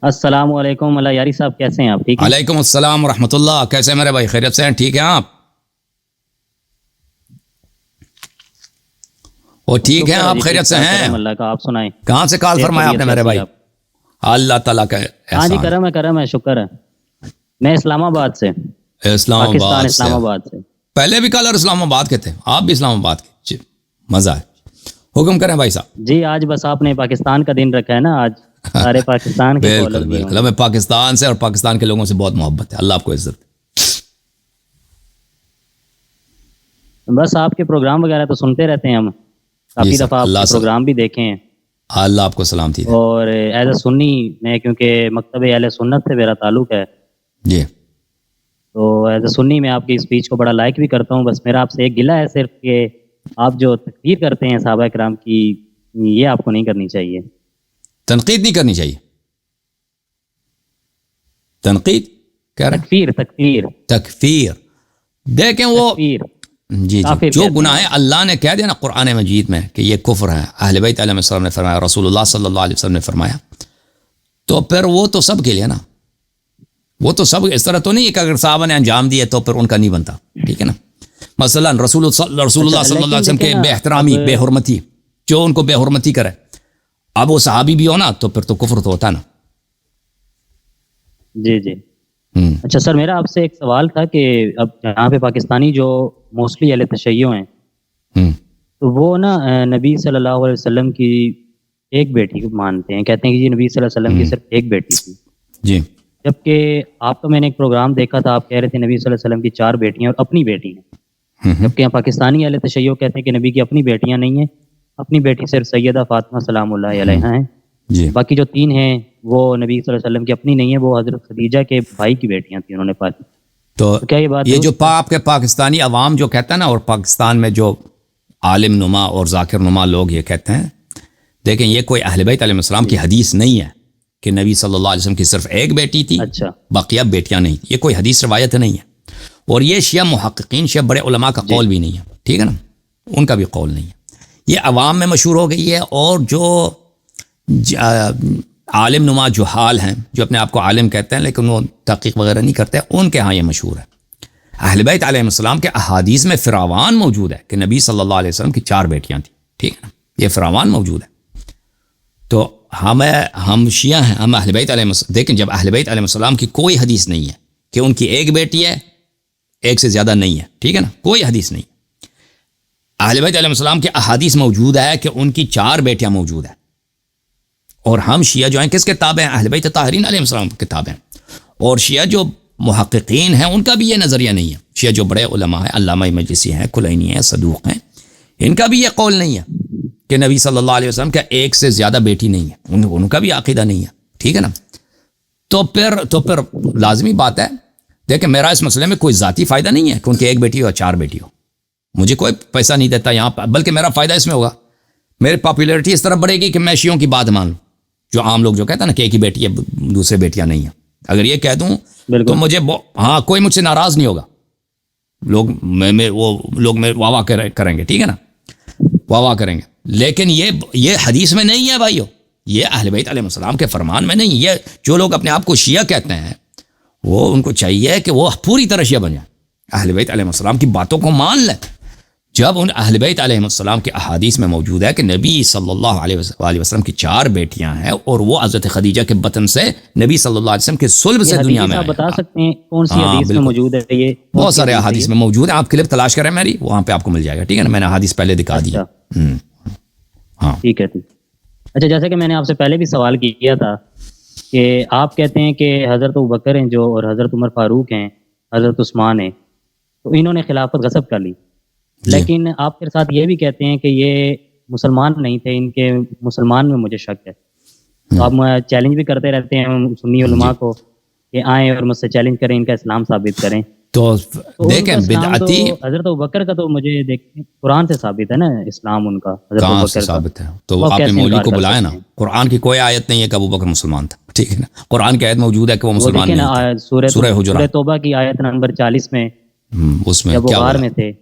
السلام علیکم اللہ یاری صاحب، کیسے ہیں آپ؟ ٹھیک ہیں؟ علیکم السلام ورحمۃ اللہ. کیسے ہیں میرے بھائی؟ خیریت سے ہیں؟ ٹھیک ہیں آپ؟ وہ ٹھیک ہیں آپ؟ خیریت سے ہیں؟ اللہ کا. آپ سنائیں. کہاں سے کال فرمایا آپ نے میرے بھائی؟ اللہ تعالیٰ کا احسان. ہاں جی، کرم ہے، شکر ہے. میں اسلام آباد سے، اسلام پاکستان آباد اسلام آباد سے. پہلے بھی کالر اسلام آباد کے تھے، آپ بھی اسلام آباد کے. جی مزہ ہے. حکم کریں بھائی صاحب. جی آج بس آپ نے پاکستان کا دن رکھا ہے نا، آج سارے پاکستان کے بالکل بالکل. ہمیں پاکستان سے اور پاکستان کے لوگوں سے بہت محبت ہے. اللہ آپ کو عزت. بس آپ کے پروگرام وغیرہ تو سنتے رہتے ہیں ہم، کافی دفعہ آپ کے پروگرام بھی دیکھے ہیں. اللہ آپ کو سلامتی دے. اور ایز اے سنی میں، کیونکہ مکتب اہل سنت سے میرا تعلق ہے جی، تو ایز اے سنی میں آپ کی اسپیچ کو بڑا لائک بھی کرتا ہوں. بس میرا آپ سے ایک گلہ ہے صرف کہ آپ جو تکفیر کرتے ہیں صحابہ کرام کی، یہ آپ کو نہیں کرنی چاہیے. تنقید نہیں کرنی چاہیے. تنقید کہہ رہے تکفیر. دیکھیں وہ جی جو گناہ اللہ نے کہہ دیا نا قرآن مجید میں کہ یہ کفر ہے، اہل بیت علیہ السلام نے فرمایا، رسول اللہ صلی اللہ علیہ وسلم نے فرمایا، تو پھر وہ تو سب کے لیے نا. وہ تو سب اس طرح تو نہیں ہے کہ اگر صحابہ نے انجام دیے تو پھر ان کا نہیں بنتا. ٹھیک ہے نا. مثلا رسول اللہ صلی اللہ علیہ وسلم کے بے احترامی، بے حرمتی، جو ان کو بے حرمتی کرے، اب وہ صحابی بھی ہو نا تو پھر تو کفر تو ہوتا نا. جی جی. اچھا سر، میرا آپ سے ایک سوال تھا کہ اب یہاں پہ پاکستانی جو موسٹلی اہل تشیع ہیں تو وہ نا نبی صلی اللہ علیہ وسلم کی ایک بیٹی کو مانتے ہیں، کہتے ہیں کہ جی نبی صلی اللہ علیہ وسلم کی صرف ایک بیٹی تھی. جی. جبکہ آپ کا میں نے ایک پروگرام دیکھا تھا، آپ کہہ رہے تھے نبی صلی اللہ علیہ وسلم کی 4 بیٹیاں اور اپنی بیٹی ہیں. جبکہ یہاں پاکستانی اہل تشیع کہتے ہیں کہ نبی کی اپنی بیٹیاں نہیں ہیں، اپنی بیٹی صرف سیدہ فاطمہ سلام اللہ علیہا ہیں. جی. باقی جو 3 ہیں وہ نبی صلی اللہ علیہ وسلم کی اپنی نہیں ہیں، وہ حضرت خدیجہ کے بھائی کی بیٹیاں تھیں، انہوں نے پالی. تو کیا یہ بات یہ جو آپ کے پاکستانی عوام جو کہتا ہے نا، اور پاکستان میں جو عالم نما اور ذاکر نما لوگ یہ کہتے ہیں، دیکھیں یہ کوئی اہل بیت علیہ السلام کی حدیث نہیں ہے کہ نبی صلی اللہ علیہ وسلم کی صرف ایک بیٹی تھی، اچھا باقیہ بیٹیاں نہیں. یہ کوئی حدیث روایت نہیں ہے، اور یہ شیعہ محققین، شیعہ بڑے علماء کا قول بھی نہیں ہے. ٹھیک ہے نا، ان کا بھی قول نہیں ہے. یہ عوام میں مشہور ہو گئی ہے، اور جو عالم نما جو حال ہیں، جو اپنے آپ کو عالم کہتے ہیں لیکن وہ تحقیق وغیرہ نہیں کرتے، ان کے ہاں یہ مشہور ہے. اہل بیت علیہ السلام کے احادیث میں فراوان موجود ہے کہ نبی صلی اللہ علیہ وسلم کی 4 بیٹیاں تھیں. ٹھیک ہے نا، یہ فراوان موجود ہے. تو ہم شیعہ ہیں، ہم اہل بیت علیہ السلام. دیکھیں جب اہل بیت علیہ السلام کی کوئی حدیث نہیں ہے کہ ان کی ایک بیٹی ہے، ایک سے زیادہ نہیں ہے. ٹھیک ہے نا، کوئی حدیث نہیں. اہل بیت علیہ السلام کے احادیث موجود ہے کہ ان کی 4 بیٹیاں موجود ہیں. اور ہم شیعہ جو ہیں کس کے تابع ہیں؟ اہل بیت طاہرین علیہ السلام کے تابع ہیں. اور شیعہ جو محققین ہیں ان کا بھی یہ نظریہ نہیں ہے. شیعہ جو بڑے علماء ہیں، علامہ مجلسی ہیں، کلینی ہیں، صدوق ہیں، ان کا بھی یہ قول نہیں ہے کہ نبی صلی اللہ علیہ وسلم کا ایک سے زیادہ بیٹی نہیں ہے. ان کا بھی عقیدہ نہیں ہے. ٹھیک ہے نا. تو پھر لازمی بات ہے، دیکھیں میرا اس مسئلے میں کوئی ذاتی فائدہ نہیں ہے کہ ان کی ایک بیٹی ہو یا 4 بیٹی ہو. مجھے کوئی پیسہ نہیں دیتا یہاں پر، بلکہ میرا فائدہ اس میں ہوگا، میری پاپولیرٹی اس طرح بڑھے گی کہ میں شیعوں کی بات مان لوں. جو عام لوگ جو کہتا ہے نا کہ ایک ہی بیٹی ہے، دوسرے بیٹیاں نہیں ہیں، اگر یہ کہہ دوں تو مجھے کوئی مجھ سے ناراض نہیں ہوگا. لوگ واہ واہ کریں گے. ٹھیک ہے نا، واہ واہ کریں گے. لیکن یہ حدیث میں نہیں ہے بھائیو، یہ اہل بیت علیہ السلام کے فرمان میں نہیں. یہ جو لوگ اپنے آپ کو شیعہ کہتے ہیں، وہ ان کو چاہیے کہ وہ پوری طرح شیعہ بن جائیں، اہل بیت علیہ السلام کی باتوں کو مان لیں. جب ان اہل بیت علیہ السلام کے احادیث میں موجود ہے کہ نبی صلی اللہ علیہ وسلم کی 4 بیٹیاں ہیں، اور وہ حضرت خدیجہ کے بطن سے نبی صلی اللہ علیہ وسلم کے صلب سے دنیا میں آئے. بتا سکتے ہیں کون سی حدیث میں موجود ہے؟ یہ بہت سارے احادیث میں موجود ہیں، آپ کلپ تلاش کریں میری، وہاں پہ آپ کو مل جائے گا. ٹھیک ہے نا، میں نے احادیث پہلے دکھا دی. ہاں ٹھیک ہے. اچھا، جیسے کہ میں نے آپ سے پہلے بھی سوال کیا تھا کہ آپ کہتے ہیں کہ حضرت ابوبکر ہیں جو، اور حضرت عمر فاروق ہیں، حضرت عثمان ہیں، تو انہوں نے خلافت غصب کر لی. لیکن آپ کے ساتھ یہ بھی کہتے ہیں کہ یہ مسلمان نہیں تھے، ان کے مسلمان میں مجھے شک ہے. تو آپ چیلنج بھی کرتے رہتے ہیں سنی علماء کو کہ آئیں اور مجھ سے چیلنج کریں، ان کا اسلام ثابت کریں. تو دیکھیں بدعتی حضرت ابوبکر کا تو مجھے دیکھیں قرآن سے ثابت ہے نا اسلام، ان کا کہاں سے ثابت ہے؟ تو آپ نے مولوی کو بلایا نا، قرآن کی کوئی آیت نہیں ہے کہ ابوبکر مسلمان تھا. ٹھیک ہے نا، قرآن کی آیت موجود ہے کہ وہ مسلمان نہیں تھے. سورہ حجرات توبہ کی آیت نمبر 40 میں، اس میں جب وہ غار میں تھے،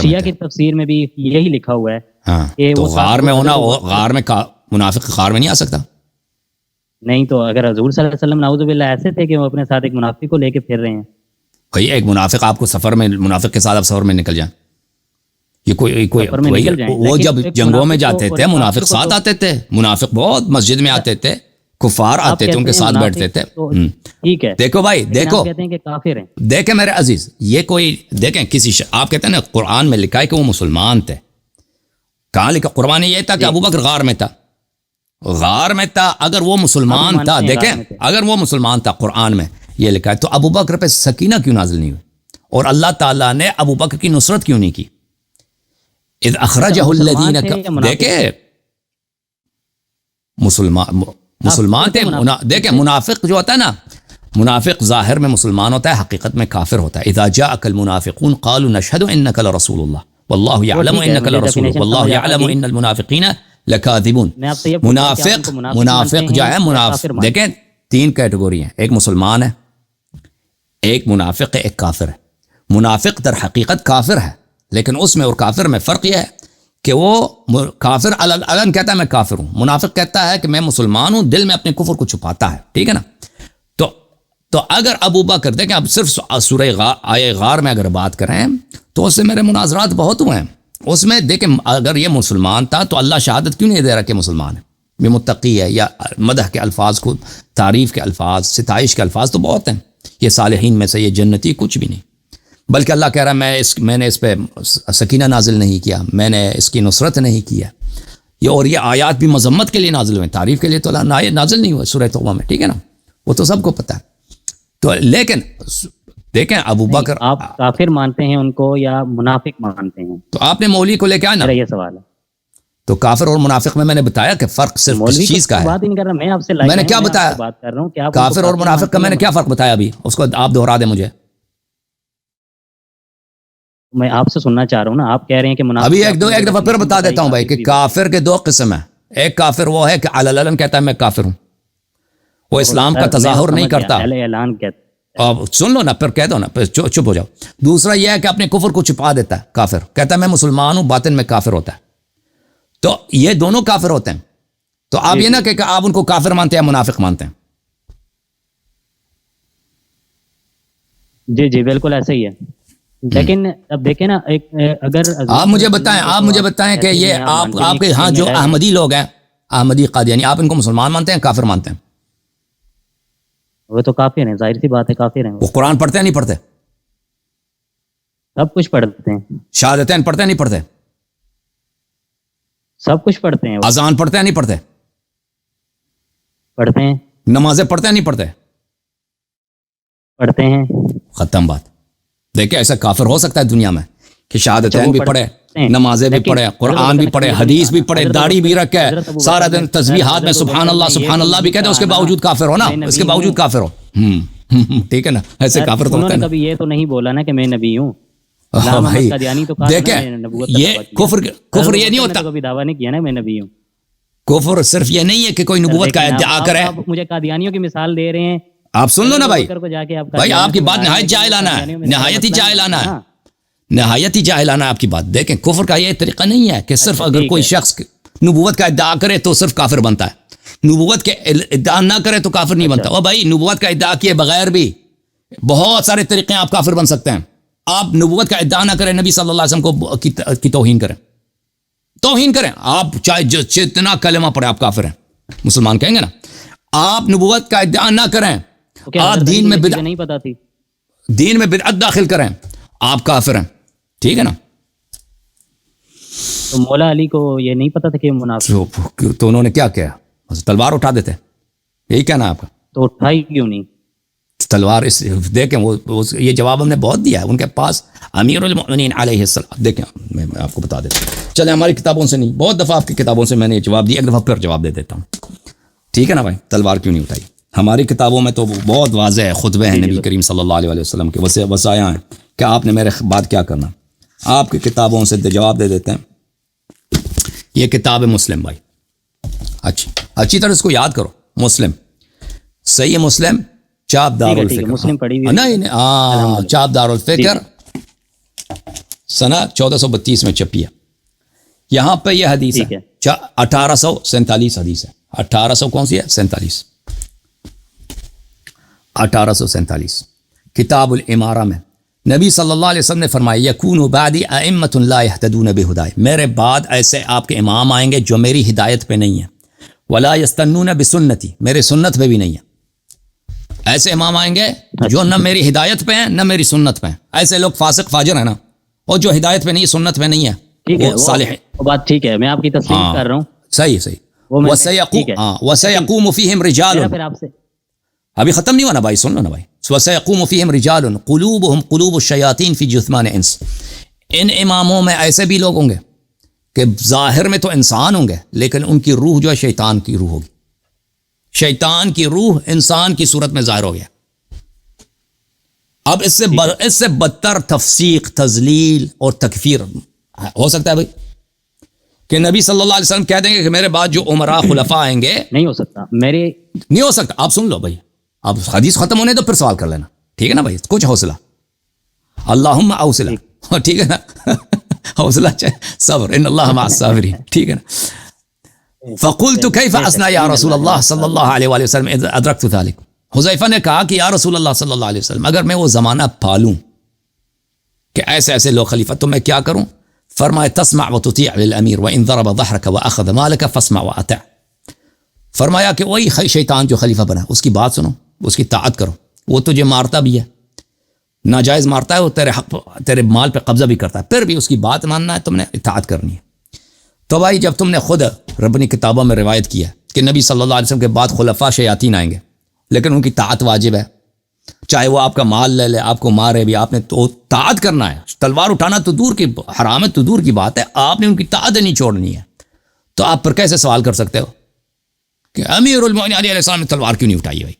شیعہ کی تفسیر میں بھی یہی لکھا ہوا ہے. ہاں، تو غار میں ہونا، غار میں منافق غار میں نہیں آ سکتا. نہیں تو اگر حضور صلی اللہ علیہ وسلم نعوذ باللہ ایسے تھے کہ وہ اپنے ساتھ ایک منافق کو لے کے پھر رہے ہیں. بھائی ایک منافق آپ کو سفر میں، منافق کے ساتھ آپ سفر میں نکل جائیں، یہ کوئی وہ جب جنگوں میں جاتے تھے منافق ساتھ آتے تھے، منافق بہت مسجد میں آتے تھے، کفار آتے تھے ان کے ساتھ بیٹھتے تھے. ٹھیک ہے، دیکھو بھائی، دیکھو کہتے ہیں کہ کافر ہیں. دیکھیں میرے عزیز، یہ کوئی دیکھیں آپ کہتے ہیں نا قرآن میں لکھا ہے کہ وہ مسلمان تھے. کہاں لکھا؟ قرآن یہ تھا کہ ابو بکر غار میں تھا، غار میں تھا. اگر وہ مسلمان تھا، دیکھیں اگر وہ مسلمان تھا، قرآن میں یہ لکھا ہے، تو ابو بکر پہ سکینہ کیوں نازل نہیں ہوئی؟ اور اللہ تعالیٰ نے ابو بکر کی نصرت کیوں نہیں کی؟ اذ اخرجہ الذین، دیکھیں مسلمان تھے. دیکھیں منافق جو ہوتا ہے نا، منافق ظاہر میں مسلمان ہوتا ہے، حقیقت میں کافر ہوتا ہے. اذا جاءک المنافقون قالوا نشهد انک لرسول اللہ واللہ یعلم انک لرسول واللہ یعلم ان المنافقین لکاذبون. منافق جو ہے، منافق دیکھیں تین کیٹیگوری ہیں، ایک مسلمان ہے، ایک منافق ہے، ایک کافر ہے. منافق در حقیقت کافر ہے، لیکن اس میں اور کافر میں فرق یہ ہے کہ وہ کافر علن کہتا ہے میں کافر ہوں، منافق کہتا ہے کہ میں مسلمان ہوں، دل میں اپنے کفر کو چھپاتا ہے. ٹھیک ہے نا؟ تو اگر ابو بکر، دیکھیں اب صرف سورہ آیہ غار میں اگر بات کریں تو اس سے میرے مناظرات بہت ہوئے ہیں. اس میں دیکھیں اگر یہ مسلمان تھا تو اللہ شہادت کیوں نہیں دے رہا کہ مسلمان ہے، یہ متقی ہے، یا مدح کے الفاظ کو، تعریف کے الفاظ، ستائش کے الفاظ تو بہت ہیں، یہ صالحین میں سے، یہ جنتی کچھ بھی نہیں. بلکہ اللہ کہہ رہا ہے میں نے اس پہ سکینہ نازل نہیں کیا، میں نے اس کی نصرت نہیں کیا. اور یہ آیات بھی مذمت کے لیے نازل ہوئے، تعریف کے لیے تو اللہ نازل نہیں ہوئے سورہ توبہ میں. ٹھیک ہے نا؟ وہ تو سب کو پتہ ہے. تو لیکن دیکھیں ابو بکر، آپ کافر مانتے ہیں ان کو یا منافق مانتے ہیں؟ تو آپ نے مولوی کو لے کے آنا، میرا یہ سوال ہے. تو کافر اور منافق میں نے بتایا کہ فرق صرف کس چیز کا ہے. بات ہی نہیں کر رہا میں آپ سے، میں نے کیا بتایا؟ بات کر رہا ہوں کہ کافر اور منافق کا میں نے کیا فرق بتایا ابھی، اس کو آپ دہرا دیں مجھے. میں آپ سے سننا چاہ رہا ہوں نا، آپ کہہ رہے ہیں کہ منافق. ابھی ایک دفعہ پھر بتا دیتا ہوں بھائی کہ کافر کے دو قسم ہیں. ایک کافر وہ ہے کہ علن کہتا ہے میں کافر ہوں، وہ اسلام کا تظاہر نہیں کرتا. اعلان کہتا ہے. اب سن لو نا، پھر کہہ دو نا، پھر چپ ہو جاؤ. دوسرا یہ ہے کہ اپنے کفر کو چھپا دیتا ہے، کافر کہتا ہے میں مسلمان ہوں، باطن میں کافر ہوتا ہے. تو یہ دونوں کافر ہوتے ہیں. تو آپ یہ نہ کہ آپ ان کو کافر مانتے ہیں، منافق مانتے ہیں. جی بالکل ایسا ہی ہے. لیکن اب دیکھیں نا، اگر آپ مجھے بتائیں کہ یہ آپ کے ہاں جو احمدی لوگ ہیں، احمدی قادیانی، آپ ان کو مسلمان مانتے ہیں، کافر مانتے ہیں؟ وہ تو کافر ہیں، ظاہر سی بات ہے کافر ہیں. وہ قرآن پڑھتے ہیں نہیں پڑھتے؟ سب کچھ پڑھتے ہیں. شہادتین پڑھتے ہیں نہیں پڑھتے؟ سب کچھ پڑھتے ہیں. اذان پڑھتے ہیں نہیں پڑھتے؟ پڑھتے ہیں. نمازیں پڑھتے ہیں نہیں پڑھتے؟ پڑھتے ہیں. ختم بات. دیکھیں ایسا کافر ہو سکتا ہے دنیا میں کہ شہادتین بھی پڑھے، نمازیں بھی پڑھے، قرآن بھی پڑھے، حدیث بھی پڑھے، داڑھی بھی رکھے، سارا دن تسبیحات میں سبحان اللہ بھی کہتے ہیں، اس کے باوجود کافر ہو نا، اس کے باوجود کافر ہو. ٹھیک ہے نا؟ ایسے کافر تو ہوتا ہے نا. کبھی یہ تو نہیں بولا نا کہ میں نبی ہوں. دیکھیں یہ کفر یہ نہیں ہوتا، کبھی دعویٰ نہیں کیا نا میں نبی ہوں. کفر صرف یہ نہیں ہے کہ کوئی نبوت کا ادعا کرے. مجھے قادیانیوں کی مثال دے رہے ہیں. آپ سن لو نا بھائی آپ کی بات نہایت جاہلانہ ہے، نہایت ہی جاہلانہ ہے، نہایت ہی جاہلانہ آپ کی بات. دیکھیں کفر کا یہ طریقہ نہیں ہے کہ صرف اگر کوئی شخص نبوت کا ادعا کرے تو صرف کافر بنتا ہے، نبوت کے ادعا نہ کرے تو کافر نہیں بنتا. اور بھائی نبوت کا ادعا کیے بغیر بھی بہت سارے طریقے آپ کافر بن سکتے ہیں. آپ نبوت کا ادعا نہ کریں، نبی صلی اللہ علیہ وسلم کی توہین کریں، آپ چاہے جتنا کلمہ پڑھے آپ کافر ہیں، مسلمان کہیں گے نا. آپ نبوت کا ادعا نہ کریں، آپ دین میں بدعت، نہیں پتا تھی، دین میں بدعت داخل کریں، آپ کافر ہیں. ٹھیک ہے نا؟ تو مولا علی کو یہ نہیں پتا تھا کہ منافق، تو انہوں نے کیا کیا؟ تلوار اٹھا دیتے. یہی کہنا ہے آپ کا؟ تو اٹھائی کیوں نہیں تلوار؟ دیکھیں وہ یہ جواب ہم نے بہت دیا ہے. ان کے پاس امیر المؤمنین علیہ السلام، دیکھیں میں آپ کو بتا دیتا ہوں. چلیں ہماری کتابوں سے نہیں، بہت دفعہ آپ کی کتابوں سے میں نے یہ جواب دیا، ایک دفعہ پھر جواب دے دیتا ہوں. ٹھیک ہے نا بھائی؟ تلوار کیوں نہیں اٹھائی؟ ہماری کتابوں میں تو بہت واضح ہے، خطبے ہیں نبی کریم صلی اللہ علیہ وسلم کے، وصایا ہیں کہ آپ نے میرے بعد کیا کرنا. آپ کی کتابوں سے جواب دے دیتے ہیں. یہ کتاب ہے مسلم بھائی، اچھی طرح اس کو یاد کرو. مسلم، صحیح مسلم، چاپ دار الفکر، مسلم پڑھی ہوئی نہیں چاپ دار الفکر سنہ 1432 میں چھپی ہے. یہاں پہ یہ حدیث ہے 1847 حدیث ہے. 1800 کون سی ہے؟ 47. 1847 کتاب الامارہ میں نبی صلی اللہ علیہ وسلم نے فرمایا یکون بعدی ائمۃ لا یہتدون بہدای، میرے بعد ایسے آپ کے امام آئیں گے جو میری ہدایت پہ نہیں ہیں، ولا یستنون بسنتی، میرے سنت پہ بھی نہیں ہے۔ ایسے امام آئیں گے جو نہ میری ہدایت پہ ہیں نہ میری سنت پہ ہیں۔ ایسے لوگ فاسق فاجر ہیں نا، اور جو ہدایت پہ نہیں سنت پہ نہیں ہے ٹھیک ہے، وہ صالح ہے۔ وہ بات ٹھیک ہے، میں آپ کی تصدیق کر رہا ہوں۔ صحیح صحیح۔ وَسَيَقُومُ فِيهِمْ رِجَالٌ، پھر آپ سے ابھی ختم نہیں ہوا نا بھائی، سن لو نا بھائی۔ وَسَيَقُومُ فِيهِمْ رِجَالٌ قُلُوبُهُمْ قُلُوبُ الشَّيَاطِينِ فِي جُثْمَانِ إِنْسٍ، ان اماموں میں ایسے بھی لوگ ہوں گے کہ ظاہر میں تو انسان ہوں گے لیکن ان کی روح جو ہے شیطان کی روح ہوگی، شیطان کی روح انسان کی صورت میں ظاہر ہو گیا۔ اب اس سے بدتر تفسیق، تضلیل اور تکفیر ہو سکتا ہے بھائی کہ نبی صلی اللہ علیہ وسلم کہہ دیں گے کہ میرے بعد جو عمراء خلفاء آئیں گے؟ نہیں ہو سکتا، نہیں ہو سکتا۔ آپ سن لو بھائی، اب حدیث ختم ہونے تو پھر سوال کر لینا، ٹھیک ہے نا بھائی؟ کچھ حوصلہ، اللہم اوصلہ، ٹھیک ہے نا؟ حوصلہ چاہے، صبر، ان اللہ مع الصابرین، ٹھیک ہے نا؟ فقلت کیف اصنع یا رسول اللہ صلی اللہ علیہ وآلہ وسلم اذ ادرکت ذلک، حذیفہ نے کہا کہ یا رسول اللہ صلی اللہ علیہ وسلم اگر میں وہ زمانہ پالوں کہ ایسے ایسے لوگ خلیفہ تو میں کیا کروں؟ فرمائے تسمع وتطیع للامیر وان ضرب ظهرك واخذ مالك فاسمع واطع، فرمایا کہ وہی شیطان جو خلیفہ بنا اس کی بات سنو، اس کی طاعت کرو، وہ تجھے مارتا بھی ہے، ناجائز مارتا ہے، وہ تیرے حق تیرے مال پہ قبضہ بھی کرتا ہے، پھر بھی اس کی بات ماننا ہے، تم نے اطاعت کرنی ہے۔ تو بھائی جب تم نے خود ربنی کتابوں میں روایت کیا کہ نبی صلی اللہ علیہ وسلم کے بعد خلفاء شیاطین آئیں گے لیکن ان کی طاعت واجب ہے، چاہے وہ آپ کا مال لے لے، آپ کو مارے بھی، آپ نے تو طاعت کرنا ہے، تلوار اٹھانا تو دور کی حرام ہے، تو دور کی بات ہے، آپ نے ان کی طاعت نہیں چھوڑنی ہے، تو آپ پر کیسے سوال کر سکتے ہو کہ امیر المومنین علیہ السلام نے تلوار کیوں نہیں اٹھائی بھائی؟